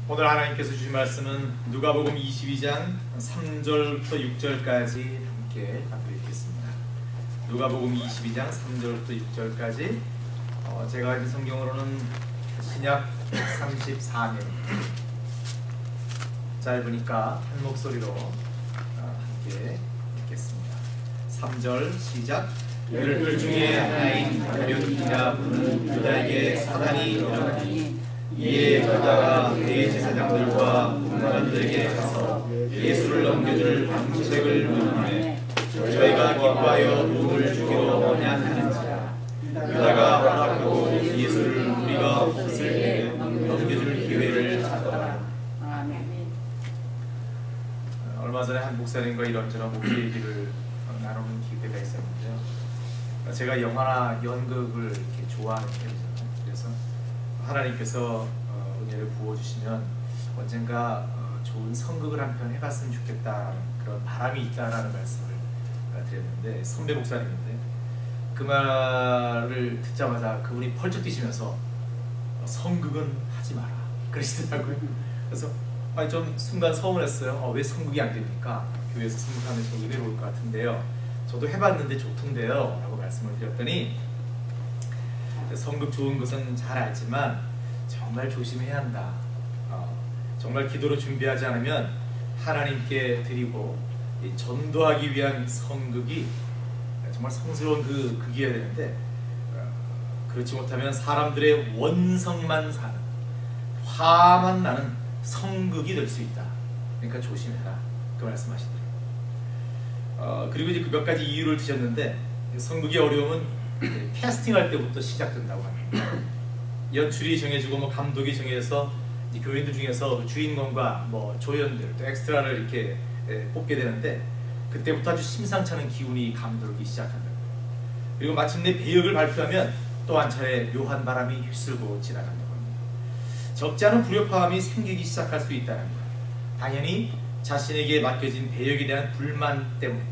오늘 하나님께서 주신 말씀은 누가복음 22장 3절부터 6절까지 함께 읽겠습니다. 누가복음 22장 3절부터 6절까지 제가 가진 성경으로는 신약 134면 짧으니까 한 목소리로 함께 읽겠습니다. 3절 시작. 열둘 중에 하나인 가룟이라 부르는 유다에게 사단이 일어나니 이에 유다가 대제사장들과 문관들에게 가서 예수를 넘겨줄 방책을 문하매 저희가 기뻐하여 누구를 주기로 하냐 하는지라. 유다가 허락하고 예수를 우리가 없을 때 넘겨줄 기회를 찾더라. 얼마 전에 한 목사님과 이런저런 목회 얘기를 나누는 기회가 있었는데요. 제가 영화나 연극을 이렇게 좋아하는 편이잖아요. 그래서 하나님께서 은혜를 부어주시면 언젠가 좋은 선극을 한 편 해봤으면 좋겠다라는 그런 바람이 있다라는 말씀을 드렸는데, 선배 목사님인데 그 말을 듣자마자 그분이 펄쩍 뛰시면서 선극은 하지 마라 그러시더라고요. 그래서 좀 순간 서운했어요. 왜 선극이 안 됩니까? 교회에서 선극하면 좀 의외로울 것 같은데요. 저도 해봤는데 좋던데요 라고 말씀을 드렸더니, 선극 좋은 것은 잘 알지만 정말 조심해야 한다. 정말 기도로 준비하지 않으면 하나님께 드리고 전도하기 위한 선극이 정말 성스러운 그 극이어야 되는데, 그렇지 못하면 사람들의 원성만 사는, 화만 나는 선극이 될 수 있다. 그러니까 조심해라 그 말씀하시더라고요. 그리고 이제 그 몇 가지 이유를 드셨는데, 선극의 어려움은 캐스팅할 때부터 시작된다고 합니다. 연출이 정해지고 감독이 정해서 교인들 중에서 주인공과 조연들 또 엑스트라를 이렇게 뽑게 되는데, 그때부터 아주 심상치 않은 기운이 감돌기 시작한다고요. 그리고 마침내 배역을 발표하면 또 한 차례 묘한 바람이 휩쓸고 지나간다고 합니다. 적지 않은 불협화음이 생기기 시작할 수 있다는 것. 당연히 자신에게 맡겨진 배역에 대한 불만 때문에.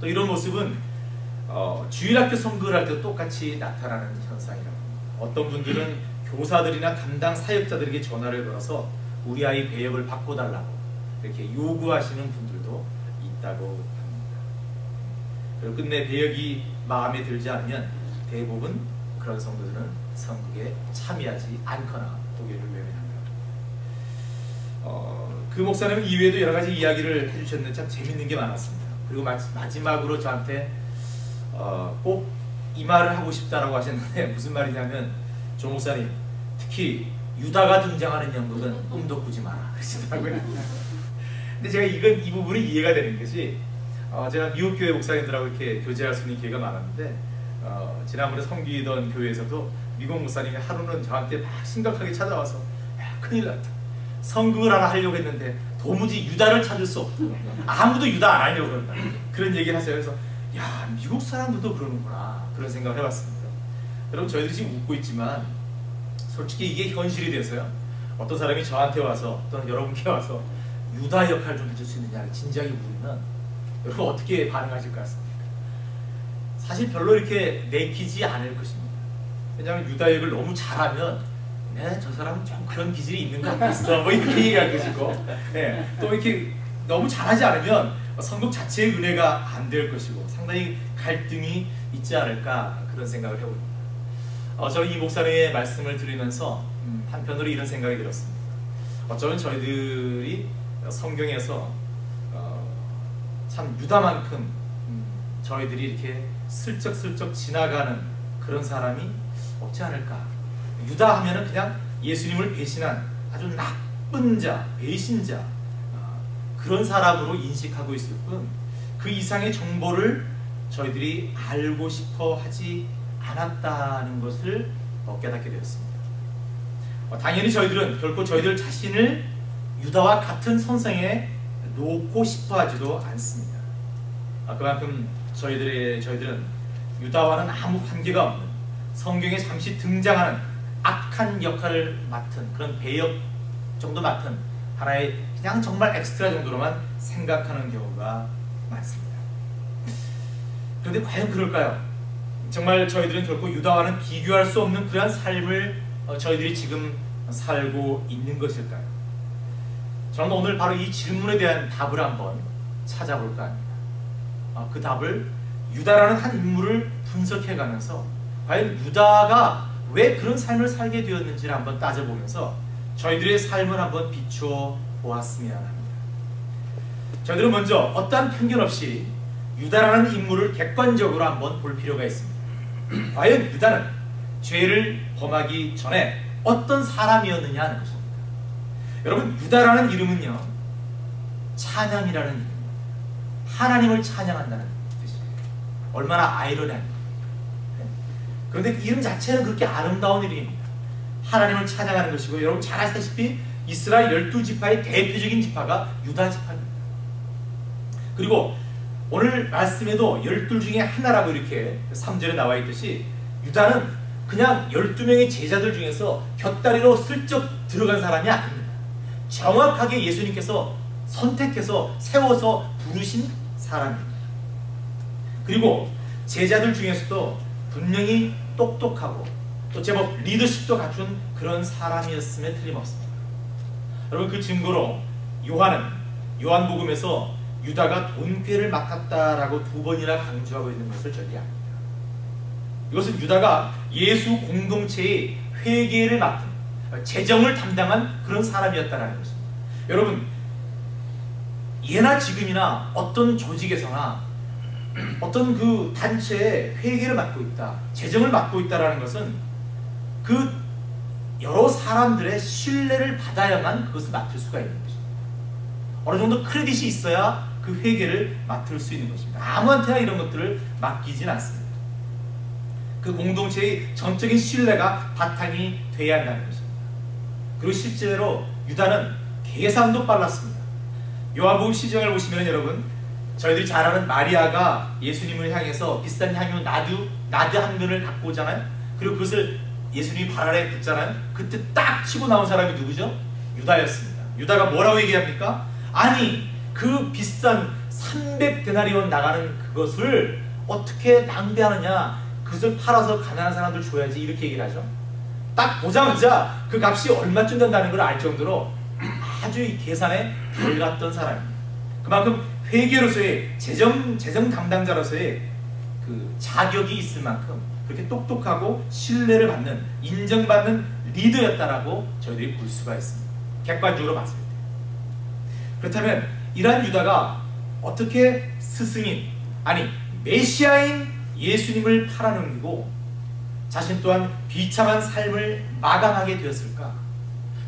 또 이런 모습은 주일학교 선거를 할 때도 똑같이 나타나는 현상이라고 합니다. 어떤 분들은 교사들이나 담당 사역자들에게 전화를 걸어서 우리 아이 배역을 바꿔달라고 이렇게 요구하시는 분들도 있다고 합니다. 그리고 끝내 배역이 마음에 들지 않으면 대부분 그런 성도들은 선거에 참여하지 않거나 고개를 외면한다. 그 목사님은 이외에도 여러 가지 이야기를 해주셨는데 참 재밌는 게 많았습니다. 그리고 마지막으로 저한테 꼭 이 말을 하고 싶다라고 하셨는데, 무슨 말이냐면, 조 목사님 특히 유다가 등장하는 연극은 꿈도 꾸지 마라 그러시더라고요. 근데 제가 이 부분이 이해가 되는 것이, 제가 미국 교회 목사님들하고 이렇게 교제할 수 있는 기회가 많았는데, 지난번에 섬기던 교회에서도 미국 목사님이 하루는 저한테 막 심각하게 찾아와서, 야 큰일 났다, 선극을 하나 하려고 했는데 도무지 유다를 찾을 수 없다, 아무도 유다 안 하려고 그런다, 그런 얘기를 하세요. 그래서 야, 미국 사람들도 그러는구나, 그런 생각을 해봤습니다. 여러분, 저희들이 지금 웃고 있지만 솔직히 이게 현실이 돼서요, 어떤 사람이 저한테 와서 또는 여러분께 와서 유다 역할 좀 해줄 수 있느냐를 진지하게 물으면 여러분 어떻게 반응하실 것 같습니까? 사실 별로 이렇게 내키지 않을 것입니다. 왜냐하면 유다 역을 너무 잘하면, 네, 저 사람은 좀 그런 기질이 있는 것 같았어, 이렇게 얘기할 것이고, 네, 또 이렇게 너무 잘하지 않으면 선곡 자체의 은혜가 안 될 것이고 상당히 갈등이 있지 않을까, 그런 생각을 해봅니다. 저는 이 목사님의 말씀을 들으면서 한편으로 이런 생각이 들었습니다. 어쩌면 저희들이 성경에서 참 유다만큼 저희들이 이렇게 슬쩍슬쩍 지나가는 그런 사람이 없지 않을까. 유다 하면은 그냥 예수님을 배신한 아주 나쁜 자, 배신자, 그런 사람으로 인식하고 있을 뿐, 그 이상의 정보를 저희들이 알고 싶어 하지 않았다는 것을 깨닫게 되었습니다. 당연히 저희들은 결코 저희들 자신을 유다와 같은 선상에 놓고 싶어 하지도 않습니다. 그만큼 저희들은 유다와는 아무 관계가 없는, 성경에 잠시 등장하는 악한 역할을 맡은, 그런 배역 정도 맡은 하나의 그냥 정말 엑스트라 정도로만 생각하는 경우가 많습니다. 그런데 과연 그럴까요? 정말 저희들은 결코 유다와는 비교할 수 없는 그러한 삶을 저희들이 지금 살고 있는 것일까요? 저는 오늘 바로 이 질문에 대한 답을 한번 찾아볼까 합니다. 그 답을 유다라는 한 인물을 분석해가면서 과연 유다가 왜 그런 삶을 살게 되었는지를 한번 따져보면서 저희들의 삶을 한번 비추어 보았으면 합니다. 저희들은 먼저 어떠한 편견 없이 유다라는 인물을 객관적으로 한번 볼 필요가 있습니다. 과연 유다는 죄를 범하기 전에 어떤 사람이었느냐 하는 것입니다. 여러분, 유다라는 이름은요, 찬양이라는 이름입니다. 하나님을 찬양한다는 뜻이에요. 얼마나 아이러니합니까? 그런데 이름 자체는 그렇게 아름다운 이름입니다. 하나님을 찬양하는 것이고, 여러분 잘 아시다시피 이스라엘 12지파의 대표적인 지파가 유다 지파입니다. 그리고 오늘 말씀에도 12 중에 하나라고 이렇게 3절에 나와 있듯이 유다는 그냥 12명의 제자들 중에서 곁다리로 슬쩍 들어간 사람이 아닙니다. 정확하게 예수님께서 선택해서 세워서 부르신 사람입니다. 그리고 제자들 중에서도 분명히 똑똑하고 또 제법 리더십도 갖춘 그런 사람이었음에 틀림없습니다. 여러분, 그 증거로 요한복음에서 유다가 돈꾀를 맡았다라고 2번이나 강조하고 있는 것을 저희들이 압니다. 이것은 유다가 예수 공동체의 회계를 맡은, 재정을 담당한 그런 사람이었다는 것입니다. 여러분, 예나 지금이나 어떤 조직에서나 어떤 그 단체의 회계를 맡고 있다, 재정을 맡고 있다는 것은 그 여러 사람들의 신뢰를 받아야만 그것을 맡을 수가 있는 것입니다. 어느 정도 크레딧이 있어야 그 회계를 맡을 수 있는 것입니다. 아무한테나 이런 것들을 맡기진 않습니다. 그 공동체의 전적인 신뢰가 바탕이 돼야 한다는 것입니다. 그리고 실제로 유다는 계산도 빨랐습니다. 요한복음 시장을 보시면 여러분, 저희들이 잘 아는 마리아가 예수님을 향해서 비싼 향유 나드 한 근을 갖고 오잖아요. 그리고 그것을 예수님이 발 아래에 붙잖아요. 그때 딱 치고 나온 사람이 누구죠? 유다였습니다. 유다가 뭐라고 얘기합니까? 아니, 그 비싼 300데나리온 나가는 그것을 어떻게 낭비하느냐, 그것을 팔아서 가난한 사람들 줘야지, 이렇게 얘기를 하죠. 딱 보자마자 그 값이 얼마쯤 된다는 걸 알 정도로 아주 이 계산에 밝았던 사람입니다. 그만큼 회계로서의 재정 담당자로서의 그 자격이 있을 만큼 그렇게 똑똑하고 신뢰를 받는, 인정받는 리더였다라고 저희들이 볼 수가 있습니다. 객관적으로 봤을 때. 그렇다면 이러한 유다가 어떻게 스승인, 아니 메시아인 예수님을 팔아넘기고 자신 또한 비참한 삶을 마감하게 되었을까?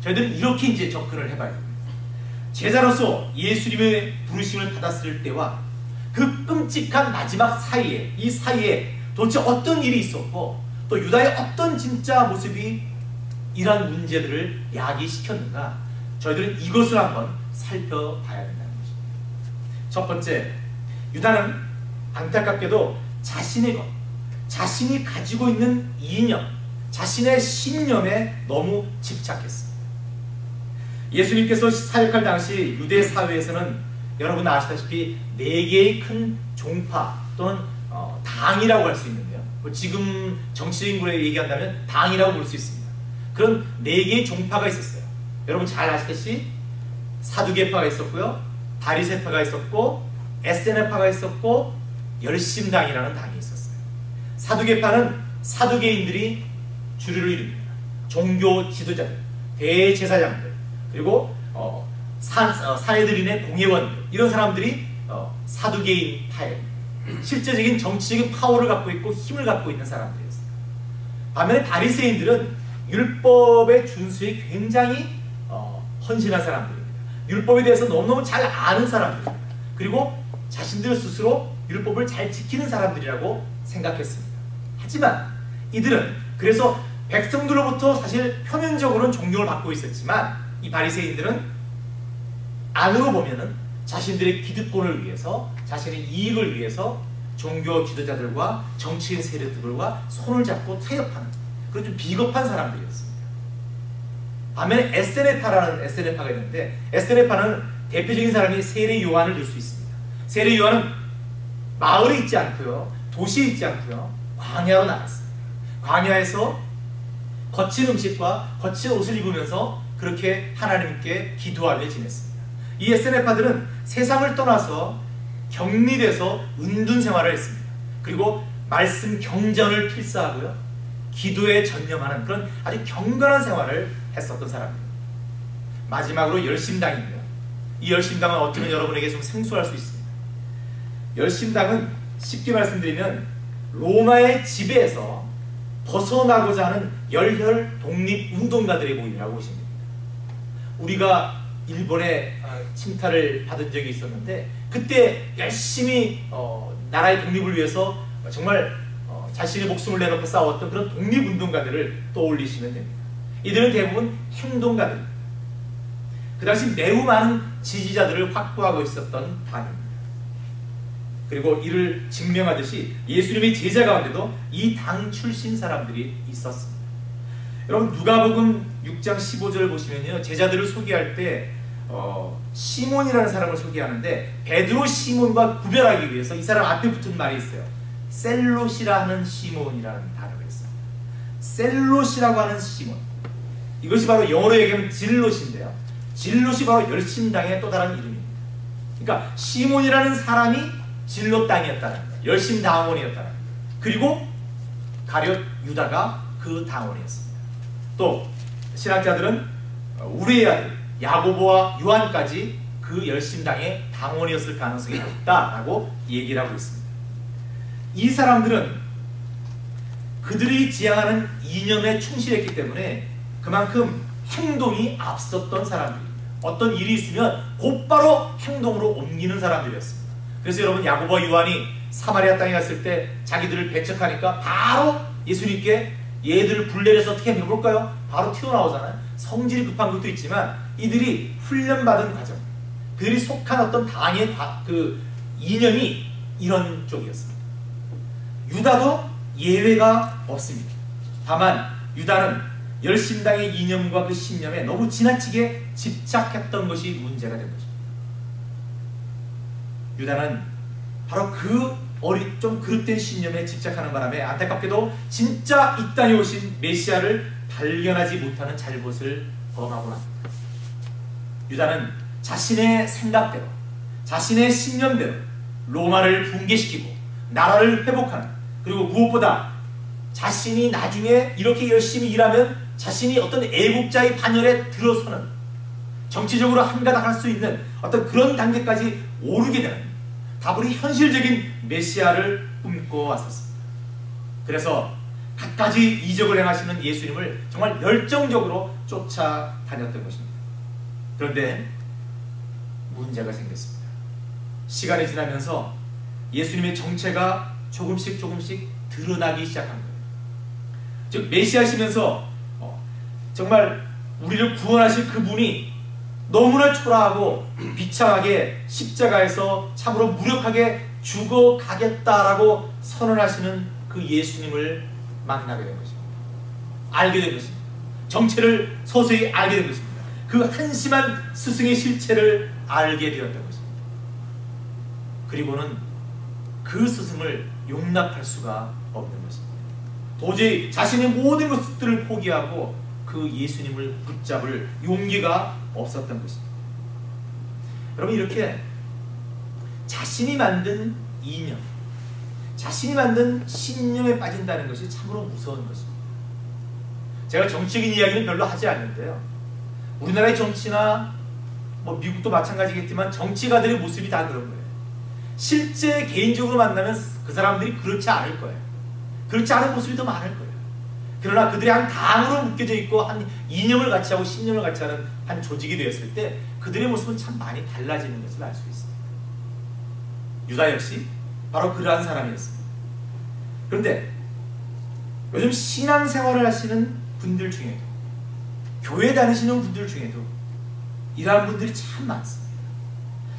저희들은 이렇게 이제 접근을 해봐야 됩니다. 제자로서 예수님의 부르심을 받았을 때와 그 끔찍한 마지막 사이에, 이 사이에 도대체 어떤 일이 있었고, 또 유다의 어떤 진짜 모습이 이러한 문제들을 야기시켰는가, 저희들은 이것을 한번 살펴봐야 된다는 것입니다. 첫 번째, 유다는 안타깝게도 자신의 것, 자신이 가지고 있는 이념, 자신의 신념에 너무 집착했습니다. 예수님께서 사역할 당시 유대 사회에서는 여러분 아시다시피 4개의 큰 종파 또는 당이라고 할 수 있는데요. 지금 정치인으로 얘기한다면 당이라고 볼 수 있습니다. 그런 4개의 종파가 있었어요. 여러분 잘 아시다시피 사두개파가 있었고요, 바리새파가 있었고, 에세네파가 있었고, 열심당이라는 당이 있었어요. 사두개파는 사두개인들이 주류를 이룹니다. 종교 지도자들, 대제사장들, 그리고 사내들인의 공회원들, 이런 사람들이 사두개인 파예요. 실제적인 정치적인 파워를 갖고 있고 힘을 갖고 있는 사람들이었어요. 반면에 바리새인들은 율법의 준수에 굉장히 헌신한 사람들입니다. 율법에 대해서 너무너무 잘 아는 사람들입니다. 그리고 자신들 스스로 율법을 잘 지키는 사람들이라고 생각했습니다. 하지만 이들은 그래서 백성들로부터 사실 표면적으로는 존경을 받고 있었지만, 이 바리새인들은 안으로 보면은 자신들의 기득권을 위해서, 자신의 이익을 위해서 종교 지도자들과 정치인 세력들과 손을 잡고 타협하는 그런 좀 비겁한 사람들이었습니다. 반면에 에세네파가 있는데, 에세네파는 대표적인 사람이 세례 요한을 들 수 있습니다. 세례 요한은 마을에 있지 않고요, 도시에 있지 않고요, 광야로 나갔습니다. 광야에서 거친 음식과 거친 옷을 입으면서 그렇게 하나님께 기도하며 지냈습니다. 이 에세네파들은 세상을 떠나서 격리돼서 은둔 생활을 했습니다. 그리고 말씀 경전을 필사하고요, 기도에 전념하는 그런 아주 경건한 생활을 했었던 사람입니다. 마지막으로 열심당인데요, 이 열심당은 어쩌면 여러분에게 좀 생소할 수 있습니다. 열심당은 쉽게 말씀드리면 로마의 지배에서 벗어나고자 하는 열혈 독립운동가들의 모임이라고 보시면 됩니다. 우리가 일본의 침탈을 받은 적이 있었는데 그때 열심히 나라의 독립을 위해서 정말 자신의 목숨을 내놓고 싸웠던 그런 독립운동가들을 떠올리시면 됩니다. 이들은 대부분 행동가들입니다. 그 당시 매우 많은 지지자들을 확보하고 있었던 당입니다. 그리고 이를 증명하듯이 예수님의 제자 가운데도 이 당 출신 사람들이 있었습니다. 여러분, 누가복음 6장 15절을 보시면요, 제자들을 소개할 때 시몬이라는 사람을 소개하는데 베드로 시몬과 구별하기 위해서 이 사람 앞에 붙은 말이 있어요. 셀롯이라 하는 시몬이라는 단어가 있어요. 셀롯이라고 하는 시몬, 이것이 바로 영어로 얘기하면 진롯인데요, 진롯이 바로 열심당의 또 다른 이름입니다. 그러니까 시몬이라는 사람이 진롯 당이었다는 거예요. 열심 당원이었다는 거예요. 그리고 가룟 유다가 그 당원이었습니다. 또 신학자들은 우리의 아들 야고보와 요한까지 그 열심당의 당원이었을 가능성이 높다라고 얘기를 하고 있습니다. 이 사람들은 그들이 지향하는 이념에 충실했기 때문에 그만큼 행동이 앞섰던 사람들입니다. 어떤 일이 있으면 곧바로 행동으로 옮기는 사람들이었습니다. 그래서 여러분, 야고보와 요한이 사마리아 땅에 갔을 때 자기들을 배척하니까 바로 예수님께 얘들을 불내려서 어떻게 해볼까요? 바로 튀어나오잖아요. 성질이 급한 것도 있지만 이들이 훈련받은 과정, 그들이 속한 어떤 당의 그 이념이 이런 쪽이었습니다. 유다도 예외가 없습니다. 다만 유다는 열심당의 이념과 그 신념에 너무 지나치게 집착했던 것이 문제가 된 것입니다. 유다는 바로 그 좀 그릇된 신념에 집착하는 바람에 안타깝게도 진짜 이 땅에 오신 메시아를 발견하지 못하는 잘못을 범하고 납니다. 유다는 자신의 생각대로, 자신의 신념대로 로마를 붕괴시키고 나라를 회복하는, 그리고 무엇보다 자신이 나중에 이렇게 열심히 일하면 자신이 어떤 애국자의 반열에 들어서는, 정치적으로 한가닥할 수 있는 어떤 그런 단계까지 오르게 되는 다분히 현실적인 메시아를 꿈꿔왔었습니다. 그래서 갖가지 이적을 행하시는 예수님을 정말 열정적으로 쫓아다녔던 것입니다. 그런데 문제가 생겼습니다. 시간이 지나면서 예수님의 정체가 조금씩 드러나기 시작한 거예요. 즉 메시아시면서 정말 우리를 구원하실 그분이 너무나 초라하고 비참하게 십자가에서 참으로 무력하게 죽어가겠다라고 선언하시는 그 예수님을 만나게 된 것입니다. 알게 된 것입니다. 정체를 서서히 알게 된 것입니다. 그 한심한 스승의 실체를 알게 되었던 것입니다. 그리고는 그 스승을 용납할 수가 없는 것입니다. 도저히 자신의 모든 것들을 포기하고 그 예수님을 붙잡을 용기가 없었던 것입니다. 여러분, 이렇게 자신이 만든 이념, 자신이 만든 신념에 빠진다는 것이 참으로 무서운 것입니다. 제가 정치적인 이야기는 별로 하지 않는데요, 우리나라의 정치나 미국도 마찬가지겠지만 정치가들의 모습이 다 그런 거예요. 실제 개인적으로 만나면 그 사람들이 그렇지 않을 거예요. 그렇지 않은 모습이 더 많을 거예요. 그러나 그들이 한 당으로 묶여져 있고 한 이념을 같이 하고 신념을 같이 하는 한 조직이 되었을 때 그들의 모습은 참 많이 달라지는 것을 알 수 있습니다. 유다 역시 바로 그러한 사람이었습니다. 그런데 요즘 신앙생활을 하시는 분들 중에도, 교회 다니시는 분들 중에도 이러한 분들이 참 많습니다.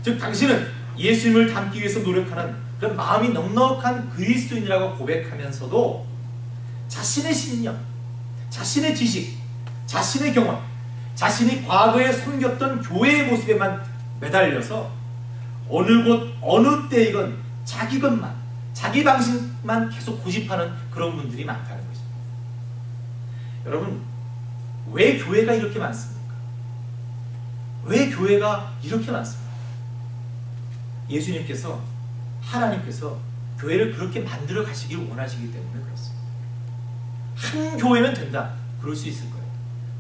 즉 당신은 예수님을 닮기 위해서 노력하는 그런 마음이 넉넉한 그리스도인이라고 고백하면서도 자신의 신념, 자신의 지식, 자신의 경험, 자신이 과거에 섬겼던 교회의 모습에만 매달려서 어느 곳 어느 때이건 자기 것만, 자기 방식만 계속 고집하는 그런 분들이 많다는 것입니다. 여러분, 왜 교회가 이렇게 많습니까? 왜 교회가 이렇게 많습니까? 예수님께서, 하나님께서 교회를 그렇게 만들어 가시길 원하시기 때문에 그렇습니다. 한 교회면 된다, 그럴 수 있을 거예요.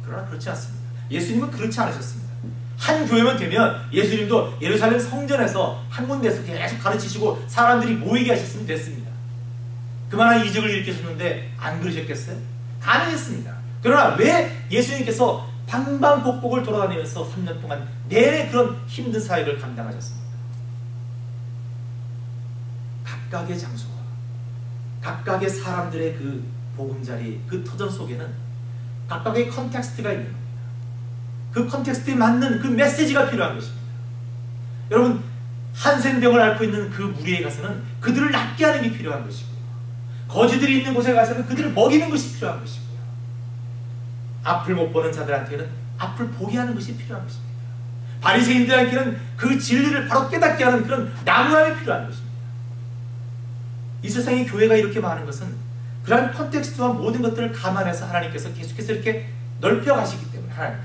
그러나 그렇지 않습니다. 예수님은 그렇지 않으셨습니다. 한 교회만 되면 예수님도 예루살렘 성전에서 한 군데에서 계속 가르치시고 사람들이 모이게 하셨으면 됐습니다. 그만한 이적을 일으키셨는데 안 그러셨겠어요? 가능했습니다. 그러나 왜 예수님께서 방방곡곡을 돌아다니면서 3년 동안 내내 그런 힘든 사역을 감당하셨습니까? 각각의 장소와 각각의 사람들의 그 보금자리, 그 터전 속에는 각각의 컨텍스트가 있는 겁니다. 그 컨텍스트에 맞는 그 메시지가 필요한 것입니다. 여러분, 한센병을 앓고 있는 그 무리에 가서는 그들을 낫게 하는 게 필요한 것이고요. 거지들이 있는 곳에 가서는 그들을 먹이는 것이 필요한 것이고요. 앞을 못 보는 자들한테는 앞을 보게 하는 것이 필요한 것입니다. 바리새인들한테는 그 진리를 바로 깨닫게 하는 그런 나무함이 필요한 것입니다. 이 세상에 교회가 이렇게 많은 것은 그러한 컨텍스트와 모든 것들을 감안해서 하나님께서 계속해서 이렇게 넓혀 가시기 때문에, 하나님,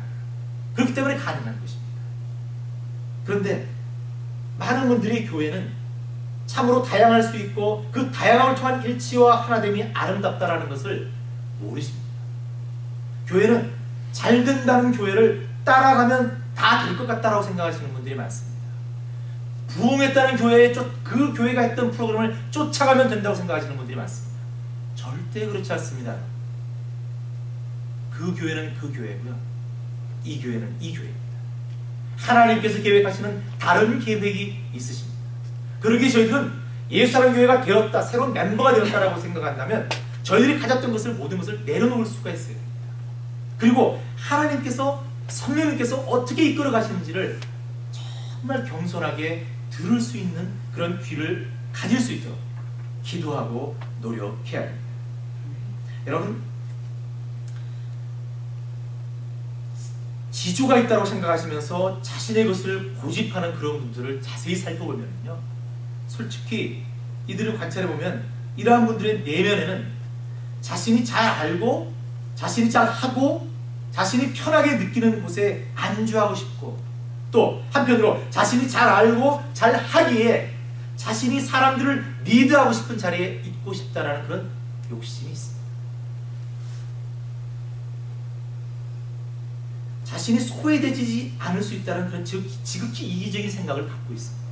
그렇기 때문에 가능한 것입니다. 그런데 많은 분들이 교회는 참으로 다양할 수 있고 그 다양함을 통한 일치와 하나됨이 아름답다라는 것을 모르십니다. 교회는 잘 된다는 교회를 따라가면 다 될 것 같다라고 생각하시는 분들이 많습니다. 부흥했다는 교회에 그 교회가 했던 프로그램을 쫓아가면 된다고 생각하시는 분들이 많습니다. 절대 그렇지 않습니다. 그 교회는 그 교회고요, 이 교회는 이 교회입니다. 하나님께서 계획하시는 다른 계획이 있으십니다. 그러기에 저희들은 예수라는 교회가 되었다, 새로운 멤버가 되었다라고 생각한다면 저희들이 가졌던 것을, 모든 것을 내려놓을 수가 있어야 됩니다. 그리고 하나님께서, 성령님께서 어떻게 이끌어 가시는지를 정말 겸손하게 들을 수 있는 그런 귀를 가질 수 있도록 기도하고 노력해야 됩니다. 여러분, 지조가 있다고 생각하시면서 자신의 것을 고집하는 그런 분들을 자세히 살펴보면요, 솔직히 이들을 관찰해보면 이러한 분들의 내면에는 자신이 잘 알고 자신이 잘 하고 자신이 편하게 느끼는 곳에 안주하고 싶고, 또 한편으로 자신이 잘 알고 잘 하기에 자신이 사람들을 리드하고 싶은 자리에 있고 싶다라는 그런 욕심이 있습니다. 자신이 소외되지 않을 수 있다는 그런 지극히 이기적인 생각을 갖고 있습니다.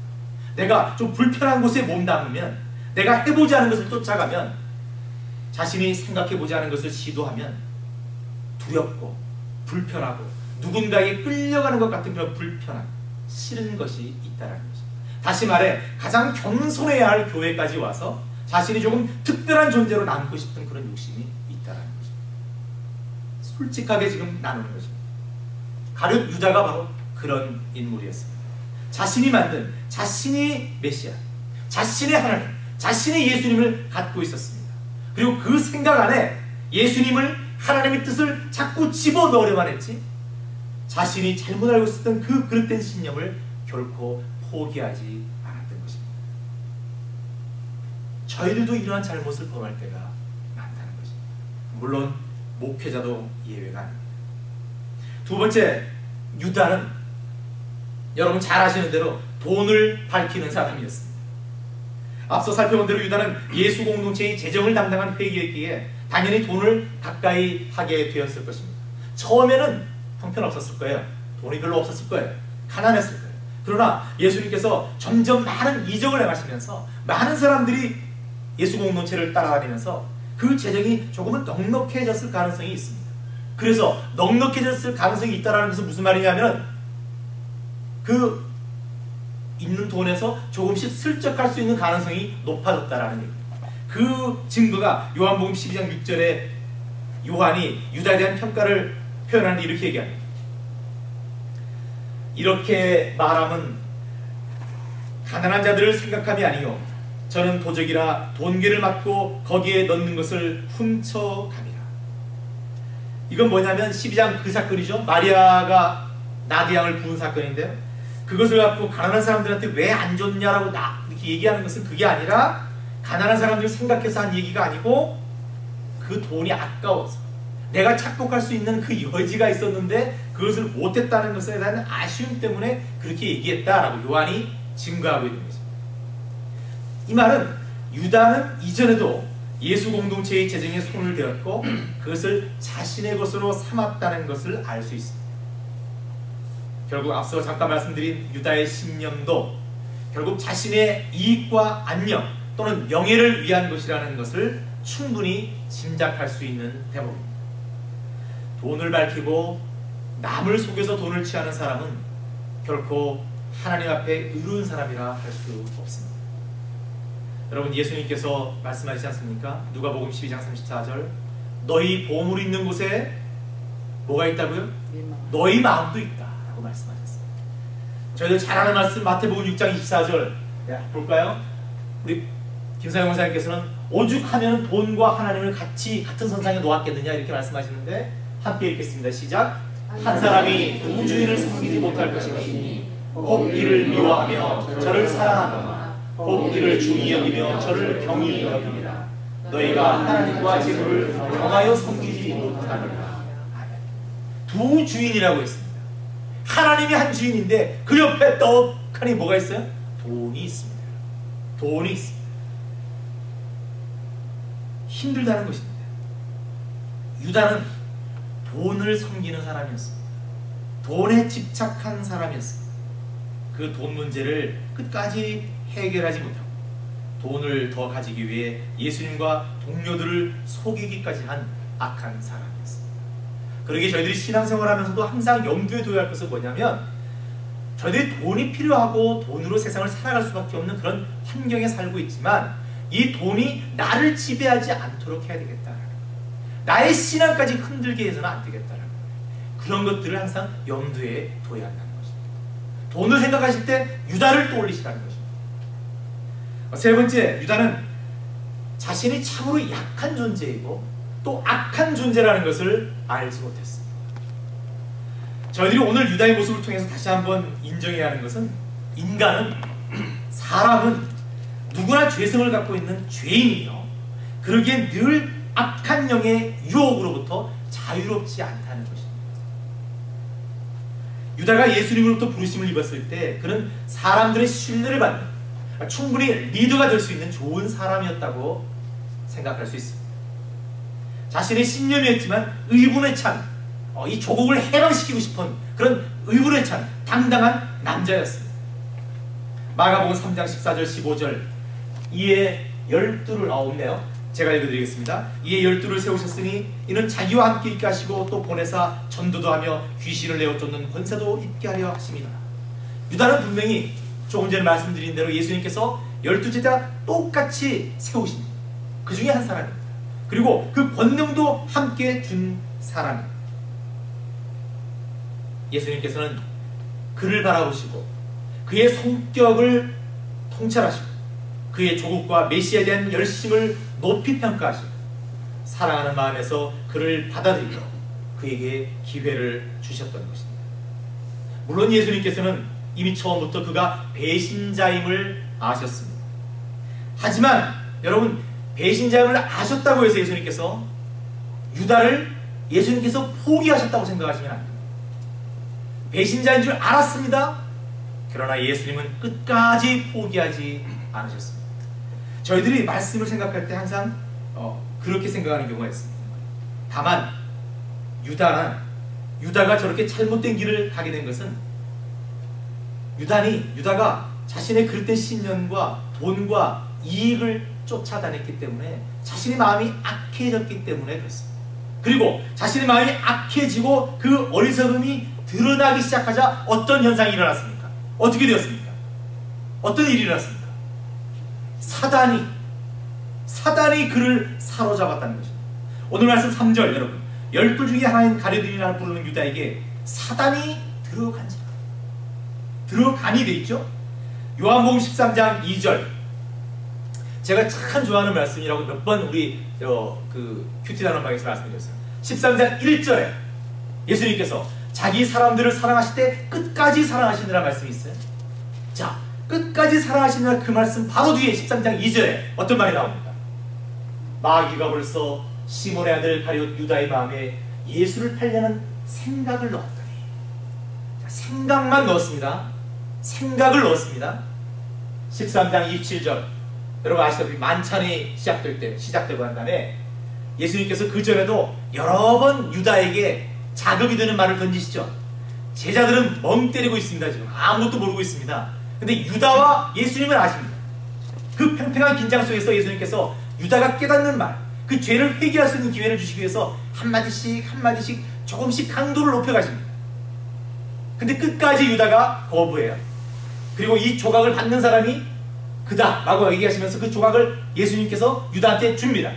내가 좀 불편한 곳에 몸담으면, 내가 해보지 않은 것을 쫓아가면, 자신이 생각해보지 않은 것을 시도하면 두렵고 불편하고 누군가에게 끌려가는 것 같은 그런 불편함, 싫은 것이 있다는 것입니다. 다시 말해, 가장 겸손해야 할 교회까지 와서 자신이 조금 특별한 존재로 남고 싶은 그런 욕심이 있다는 것입니다. 솔직하게 지금 나누는 것입니다. 가룟 유다가 바로 그런 인물이었습니다. 자신이 만든, 자신이 메시아, 자신의 하나님, 자신의 예수님을 갖고 있었습니다. 그리고 그 생각 안에 예수님을, 하나님의 뜻을 자꾸 집어넣으려만 했지, 자신이 잘못 알고 있었던 그 그릇된 신념을 결코 포기하지 않았던 것입니다. 저희들도 이러한 잘못을 범할 때가 많다는 것입니다. 물론 목회자도 예외가 아닙니다. 두 번째, 유다는 여러분 잘 아시는 대로 돈을 밝히는 사람이었습니다. 앞서 살펴본 대로 유다는 예수 공동체의 재정을 담당한 회의였기에 당연히 돈을 가까이 하게 되었을 것입니다. 처음에는 형편없었을 거예요. 돈이 별로 없었을 거예요. 가난했을 거예요. 그러나 예수님께서 점점 많은 이적을 행하시면서 많은 사람들이 예수 공동체를 따라다니면서 그 재정이 조금은 넉넉해졌을 가능성이 있습니다. 그래서 넉넉해졌을 가능성이 있다는 것은 무슨 말이냐면, 그 있는 돈에서 조금씩 슬쩍할 수 있는 가능성이 높아졌다라는 얘기입니다. 그 증거가 요한복음 12장 6절에 요한이 유다에 대한 평가를 표현하는데 이렇게 얘기합니다. 이렇게 말함은 가난한 자들을 생각함이 아니요, 저는 도적이라 돈괴를 맞고 거기에 넣는 것을 훔쳐갑니다. 이건 뭐냐면 12장 그 사건이죠. 마리아가 나디양을 부은 사건인데요, 그것을 갖고 가난한 사람들한테 왜 안 줬냐라고 이렇게 얘기하는 것은 그게 아니라 가난한 사람들을 생각해서 한 얘기가 아니고 그 돈이 아까워서, 내가 착복할 수 있는 그 여지가 있었는데 그것을 못했다는 것에 대한 아쉬움 때문에 그렇게 얘기했다라고 요한이 증거하고 있는 것입니다. 이 말은 유다는 이전에도 예수 공동체의 재정에 손을 대었고 그것을 자신의 것으로 삼았다는 것을 알 수 있습니다. 결국 앞서 잠깐 말씀드린 유다의 신념도 결국 자신의 이익과 안녕 또는 명예를 위한 것이라는 것을 충분히 짐작할 수 있는 대목입니다. 돈을 밝히고 남을 속여서 돈을 취하는 사람은 결코 하나님 앞에 의로운 사람이라 할 수 없습니다. 여러분, 예수님께서 말씀하시지 않습니까? 누가복음 12장 34절, 너희 보물 있는 곳에 뭐가 있다고요? 너희 마음도 있다 라고 말씀하셨습니다. 저희들 잘 아는 말씀 마태복음 6장 24절 볼까요? 우리 김상영 목사님께서는 오죽하면 돈과 하나님을 같이 같은 선상에 놓았겠느냐 이렇게 말씀하시는데 함께 읽겠습니다. 시작. 한 사람이 두 주인을 섬기지 못할 것이니 혹 이를 미워하며 저를 사랑하거나 혹 이를 중히 여기며 저를 경히 여깁니다. 너희가 하나님과 재물을 경하여 섬기지 못하느라. 두 주인이라고 했습니다. 하나님이 한 주인인데 그 옆에 떡하니 뭐가 있어요? 돈이 있습니다. 돈이 있습니다. 힘들다는 것입니다. 유다는 돈을 섬기는 사람이었습니다. 돈에 집착한 사람이었습니다. 그 돈 문제를 끝까지 해결하지 못하고 돈을 더 가지기 위해 예수님과 동료들을 속이기까지 한 악한 사람이었습니다. 그러기에 저희들이 신앙생활하면서도 항상 염두에 둬야 할 것은 뭐냐면 저희들이 돈이 필요하고 돈으로 세상을 살아갈 수밖에 없는 그런 환경에 살고 있지만 이 돈이 나를 지배하지 않도록 해야 되겠다라는 거예요. 나의 신앙까지 흔들게 해서는 안 되겠다라는 거예요. 그런 것들을 항상 염두에 둬야 한다는 것입니다. 돈을 생각하실 때 유다를 떠올리시라는 것입니다. 세 번째, 유다는 자신이 참으로 약한 존재이고 또 악한 존재라는 것을 알지 못했습니다. 저희들이 오늘 유다의 모습을 통해서 다시 한번 인정해야 하는 것은 인간은, 사람은 누구나 죄성을 갖고 있는 죄인이며 그러기에 늘 악한 영의 유혹으로부터 자유롭지 않다는 것입니다. 유다가 예수님으로부터 부르심을 입었을 때 그는 사람들의 신뢰를 받는 충분히 리더가 될 수 있는 좋은 사람이었다고 생각할 수 있습니다. 자신의 신념이었지만 의분에 찬, 이 조국을 해방시키고 싶은 그런 의분에 찬 당당한 남자였습니다. 마가복음 3장 14절 15절, 이에 열두를 없네요. 제가 읽어드리겠습니다. 이에 열두를 세우셨으니 이는 자기와 함께 있게 하시고 또 보내사 전도도 하며 귀신을 내어 쫓는 권세도 있게 하려 하십니다. 유다는 분명히 조금 전에 말씀드린 대로 예수님께서 12제자 똑같이 세우신 그 중에 한 사람입니다. 그리고 그 권능도 함께 준 사람입니다. 예수님께서는 그를 바라보시고 그의 성격을 통찰하시고 그의 조국과 메시아에 대한 열심을 높이 평가하시고 사랑하는 마음에서 그를 받아들이고 그에게 기회를 주셨던 것입니다. 물론 예수님께서는 이미 처음부터 그가 배신자임을 아셨습니다. 하지만 여러분, 배신자임을 아셨다고 해서 예수님께서 유다를 예수님께서 포기하셨다고 생각하시면 안 됩니다. 배신자인 줄 알았습니다. 그러나 예수님은 끝까지 포기하지 않으셨습니다. 저희들이 말씀을 생각할 때 항상 그렇게 생각하는 경우가 있습니다. 다만 유다가 저렇게 잘못된 길을 가게 된 것은 유다가 자신의 그릇된 신념과 돈과 이익을 쫓아다녔기 때문에 자신의 마음이 악해졌기 때문에 그렇습니다. 그리고 자신의 마음이 악해지고 그 어리석음이 드러나기 시작하자 어떤 현상이 일어났습니까? 어떻게 되었습니까? 어떤 일이 일어났습니까? 사단이 그를 사로잡았다는 것입니다. 오늘 말씀 3절, 여러분, 12 중에 하나인 가룟유다라 부르는 유다에게 사단이 들어가니 돼 있죠? 요한복음 13장 2절, 제가 참 좋아하는 말씀이라고 몇 번 우리 큐티 단원방에서 말씀드렸어요. 13장 1절에 예수님께서 자기 사람들을 사랑하실 때 끝까지 사랑하시느라 말씀이 있어요. 자, 끝까지 사랑하시느라 그 말씀 바로 뒤에 13장 2절에 어떤 말이 나옵니까? 마귀가 벌써 시몬의 아들 가룟 유다의 마음에 예수를 팔려는 생각을 넣었더니, 자, 생각만 넣었습니다. 생각을 넣었습니다. 13장 27절, 여러분 아시다시피 만찬이 시작되고 한 다음에 예수님께서 그 전에도 여러 번 유다에게 자극이 되는 말을 던지시죠. 제자들은 멍 때리고 있습니다. 지금 아무것도 모르고 있습니다. 근데 유다와 예수님은 아십니다. 그 팽팽한 긴장 속에서 예수님께서 유다가 깨닫는 말, 그 죄를 회개할 수 있는 기회를 주시기 위해서 한마디씩 한마디씩 조금씩 강도를 높여가십니다. 근데 끝까지 유다가 거부해요. 그리고 이 조각을 받는 사람이 그다 라고 얘기하시면서 그 조각을 예수님께서 유다한테 줍니다.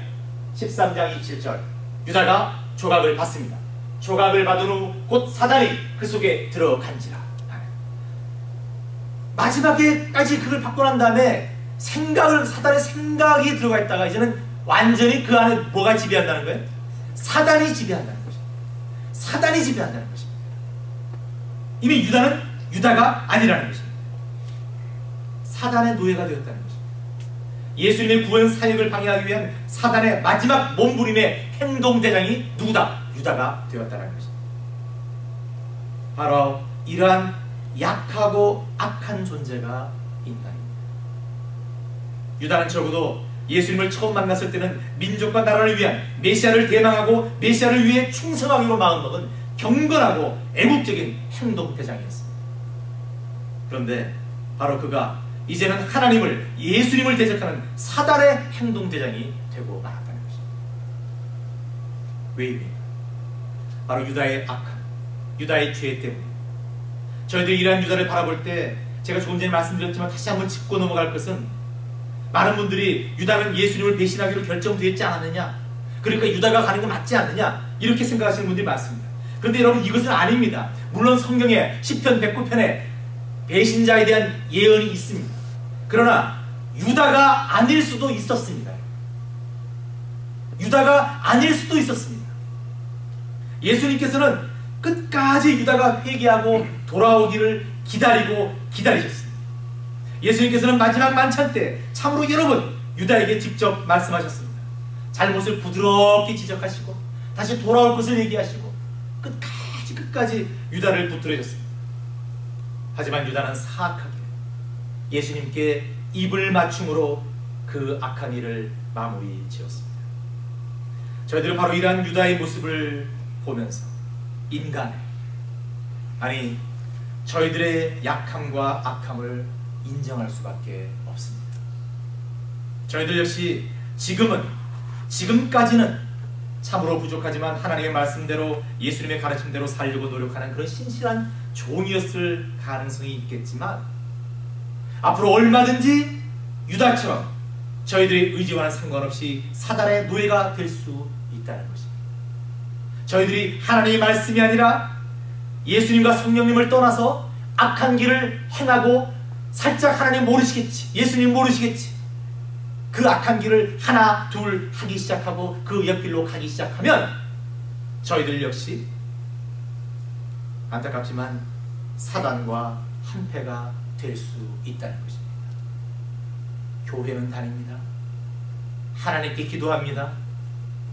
13장 27절, 유다가 조각을 받습니다. 조각을 받은 후 곧 사단이 그 속에 들어간지라. 마지막에까지 그걸 받고 난 다음에 사단의 생각이 들어가 있다가 이제는 완전히 그 안에 뭐가 지배한다는 거예요? 사단이 지배한다는 것입니다. 사단이 지배한다는 것입니다. 이미 유다는 유다가 아니라는 것입니다. 사단의 노예가 되었다는 것입니다. 예수님의 구원 사역을 방해하기 위한 사단의 마지막 몸부림의 행동대장이 누구다? 유다가 되었다는 것입니다. 바로 이러한 약하고 악한 존재가 인간입니다. 유다는 적어도 예수님을 처음 만났을 때는 민족과 나라를 위한 메시아를 대망하고 메시아를 위해 충성하기로 마음먹은 경건하고 애국적인 행동대장이었습니다. 그런데 바로 그가 이제는 하나님을, 예수님을 대적하는 사단의 행동대장이 되고 말았다는 것입니다. 왜입니까? 바로 유다의 악함, 유다의 죄 때문에. 저희들이 이러한 유다를 바라볼 때 제가 조금 전에 말씀드렸지만 다시 한번 짚고 넘어갈 것은, 많은 분들이 유다는 예수님을 배신하기로 결정되었지 않았느냐, 그러니까 유다가 가는 게 맞지 않느냐, 이렇게 생각하시는 분들이 많습니다. 그런데 여러분, 이것은 아닙니다. 물론 성경에 시편 109편에 배신자에 대한 예언이 있습니다. 그러나 유다가 아닐 수도 있었습니다. 유다가 아닐 수도 있었습니다. 예수님께서는 끝까지 유다가 회개하고 돌아오기를 기다리고 기다리셨습니다. 예수님께서는 마지막 만찬 때 참으로 여러 번 유다에게 직접 말씀하셨습니다. 잘못을 부드럽게 지적하시고 다시 돌아올 것을 얘기하시고 끝까지 유다를 붙들어줬습니다. 하지만 유다는 사악하게 예수님께 입을 맞춤으로 그 악한 일을 마무리 지었습니다. 저희들은 바로 이러한 유다의 모습을 보면서 인간의, 아니 저희들의 약함과 악함을 인정할 수밖에 없습니다. 저희들 역시 지금까지는 참으로 부족하지만 하나님의 말씀대로 예수님의 가르침대로 살려고 노력하는 그런 신실한 종이었을 가능성이 있겠지만, 앞으로 얼마든지 유다처럼 저희들의 의지와는 상관없이 사단의 노예가 될 수 있다는 것입니다. 저희들이 하나님의 말씀이 아니라 예수님과 성령님을 떠나서 악한 길을 행하고 살짝 하나님 모르시겠지, 예수님 모르시겠지, 그 악한 길을 하나 둘 하기 시작하고 그 옆길로 가기 시작하면 저희들 역시 안타깝지만 사단과 한패가 될 수 있다는 것입니다. 교회는 다닙니다. 하나님께 기도합니다.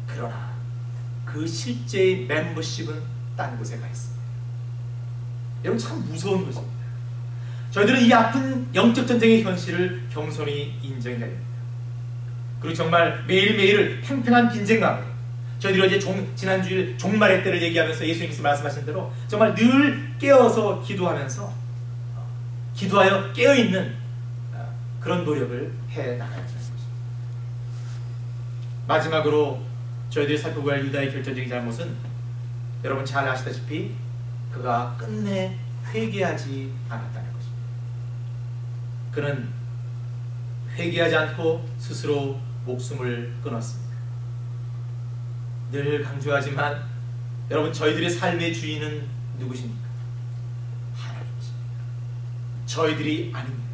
그러나 그 실제의 멤버십은 딴 곳에 가 있습니다. 여러분, 참 무서운 것입니다. 저희들은 이 아픈 영적 전쟁의 현실을 겸손히 인정해야 됩니다. 그리고 정말 매일매일을 팽팽한 빈쟁감으로, 저희들이 어제 지난주일 종말의 때를 얘기하면서 예수님께서 말씀하신 대로 정말 늘 깨어서 기도하여 깨어있는 그런 노력을 해 나가야 하는 것입니다. 마지막으로 저희들이 살펴볼 유다의 결정적인 잘못은, 여러분 잘 아시다시피 그가 끝내 회개하지 않았다는 것입니다. 그는 회개하지 않고 스스로 목숨을 끊었습니다. 늘 강조하지만 여러분, 저희들의 삶의 주인은 누구십니까? 하나님이십니다. 저희들이 아닙니다.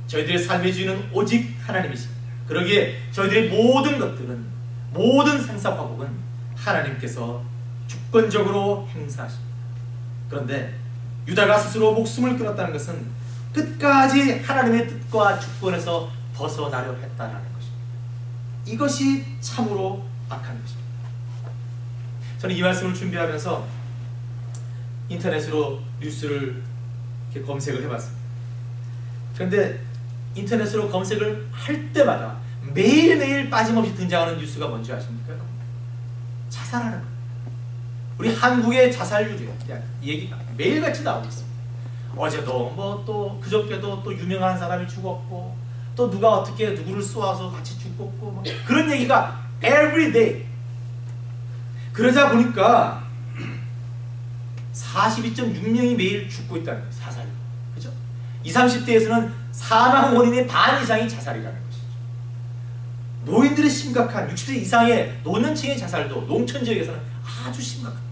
저희들의 삶의 주인은 오직 하나님이십니다. 그러기에 저희들의 모든 것들은, 모든 생사화복은 하나님께서 주권적으로 행사하십니다. 그런데 유다가 스스로 목숨을 끊었다는 것은 끝까지 하나님의 뜻과 주권에서 벗어나려 했다는 것입니다. 이것이 참으로 악한 것입니다. 저는 이 말씀을 준비하면서 인터넷으로 뉴스를 이렇게 검색을 해봤습니다. 그런데 인터넷으로 검색을 할 때마다 매일매일 빠짐없이 등장하는 뉴스가 뭔지 아십니까? 자살하는 거예요. 우리 한국의 자살률이요. 얘기가 매일같이 나오고 있습니다. 어제도 뭐 또 그저께도 또 유명한 사람이 죽었고 또 누가 어떻게 누구를 쏘아서 같이 죽었고 뭐 그런 얘기가 every day. 그러자 보니까 42.6명이 매일 죽고 있다는 거예요. 자살로. 그죠? 20, 30대에서는 사망 원인의 반 이상이 자살이라는 것이죠. 노인들의 심각한 60세 이상의 노년층의 자살도 농촌 지역에서는 아주 심각합니다.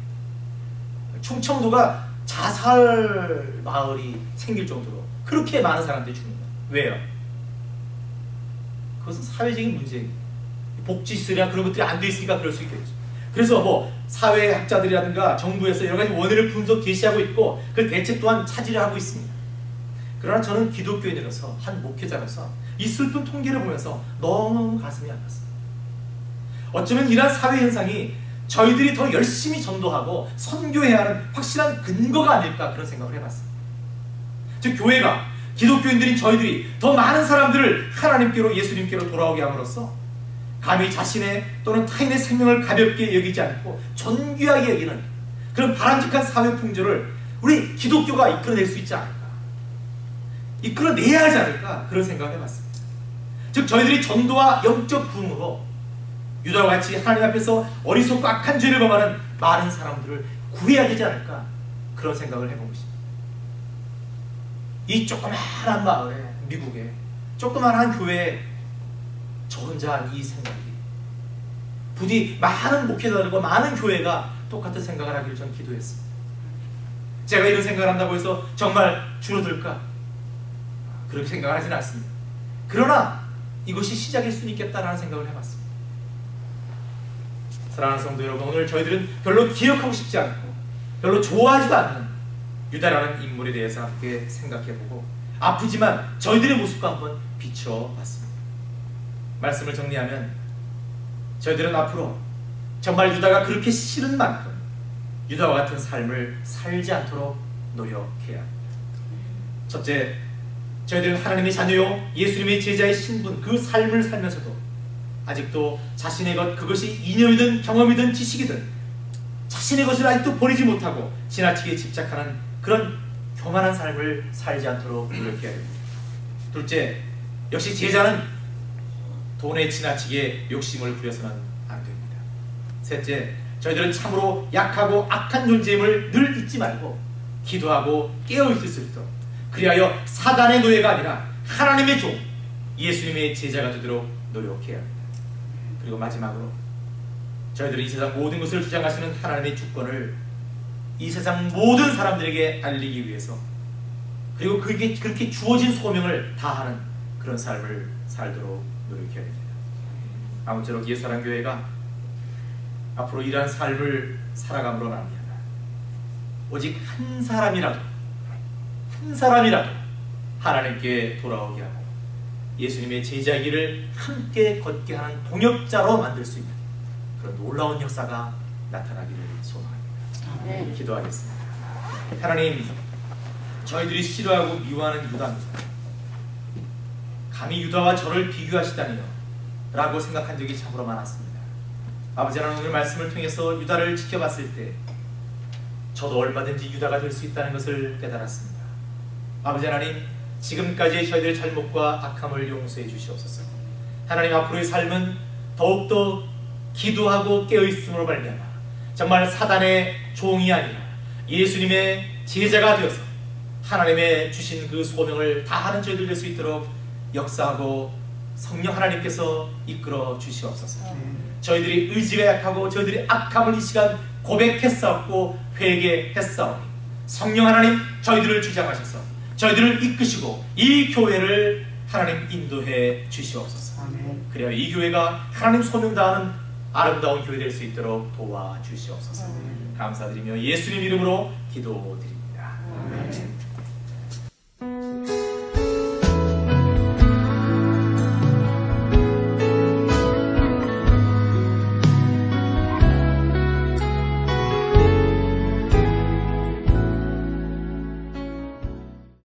충청도가 자살 마을이 생길 정도로 그렇게 많은 사람들이 죽는 거예요. 왜요? 그것은 사회적인 문제입니다. 복지시설이나 그런 것들이 안 돼 있으니까 그럴 수 있겠죠. 그래서 뭐 사회학자들이라든가 정부에서 여러 가지 원인을 분석 제시하고 있고 그 대책 또한 차지를 하고 있습니다. 그러나 저는 기독교인으로서 한 목회자로서 이 슬픈 통계를 보면서 너무 가슴이 아팠습니다. 어쩌면 이러한 사회 현상이 저희들이 더 열심히 전도하고 선교해야 하는 확실한 근거가 아닐까 그런 생각을 해봤습니다. 즉 교회가 기독교인들인 저희들이 더 많은 사람들을 하나님께로 예수님께로 돌아오게 함으로써 감히 자신의 또는 타인의 생명을 가볍게 여기지 않고 존귀하게 여기는 그런 바람직한 사회 풍조를 우리 기독교가 이끌어낼 수 있지 않을까, 이끌어내야 하지 않을까 그런 생각을 해봤습니다. 즉 저희들이 전도와 영적 부흥으로 유다와 같이 하나님 앞에서 어리석고 악한 죄를 범하는 많은 사람들을 구해야 되지 않을까 그런 생각을 해본 것입니다. 이 조그마한 마을에 미국에 조그마한 교회에 저 혼자 한 이 생각이 부디 많은 목회자들과 많은 교회가 똑같은 생각을 하기를 전 기도했습니다. 제가 이런 생각을 한다고 해서 정말 줄어들까? 그렇게 생각을 하지는 않습니다. 그러나 이것이 시작일 수는 있겠다라는 생각을 해봤습니다. 사랑하는 성도 여러분, 오늘 저희들은 별로 기억하고 싶지 않고 별로 좋아하지도 않는 유다라는 인물에 대해서 함께 생각해보고 아프지만 저희들의 모습과 한번 비춰봤습니다. 말씀을 정리하면 저희들은 앞으로 정말 유다가 그렇게 싫은 만큼 유다와 같은 삶을 살지 않도록 노력해야 합니다. 첫째, 저희들은 하나님의 자녀요 예수님의 제자의 신분 그 삶을 살면서도 아직도 자신의 것, 그것이 이념이든 경험이든 지식이든 자신의 것을 아직도 버리지 못하고 지나치게 집착하는 그런 교만한 삶을 살지 않도록 노력해야 됩니다. 둘째, 역시 제자는 돈에 지나치게 욕심을 부려서는 안 됩니다. 셋째, 저희들은 참으로 약하고 악한 존재임을 늘 잊지 말고 기도하고 깨어있을 수 있도록, 그리하여 사단의 노예가 아니라 하나님의 종 예수님의 제자가 되도록 노력해야 합니다. 그리고 마지막으로 저희들은 이 세상 모든 것을 주장하시는 하나님의 주권을 이 세상 모든 사람들에게 알리기 위해서, 그리고 그게 그렇게 주어진 소명을 다하는 그런 삶을 살도록 노력해야 됩니다. 아무쪼록 예수사랑교회가 앞으로 이러한 삶을 살아감으로 말미암아 오직 한 사람이라도 하나님께 돌아오게 하고 예수님의 제자기를 함께 걷게 하는 동역자로 만들 수 있는 그런 놀라운 역사가 나타나기를 소망합니다. 기도하겠습니다. 하나님, 저희들이 싫어하고 미워하는 유다입니다. 감히 유다와 저를 비교하시다니요 라고 생각한 적이 참으로 많았습니다. 아버지 하나님, 오늘 말씀을 통해서 유다를 지켜봤을 때 저도 얼마든지 유다가 될 수 있다는 것을 깨달았습니다. 아버지 하나님, 지금까지의 저희들의 잘못과 악함을 용서해 주시옵소서. 하나님, 앞으로의 삶은 더욱더 기도하고 깨어있음으로 말미암아 정말 사단의 종이 아니라 예수님의 제자가 되어서 하나님의 주신 그 소명을 다하는 저희들 될 수 있도록 역사하고 성령 하나님께서 이끌어 주시옵소서. 저희들이 의지가 약하고 저희들이 악함을 이 시간 고백했사옵고 회개했사오니 성령 하나님, 저희들을 주장하셔서 저희들을 이끄시고 이 교회를 하나님 인도해 주시옵소서. 그래야 이 교회가 하나님 소명 다하는 아름다운 교회 될 수 있도록 도와주시옵소서. 감사드리며 예수님 이름으로 기도드립니다. 아멘.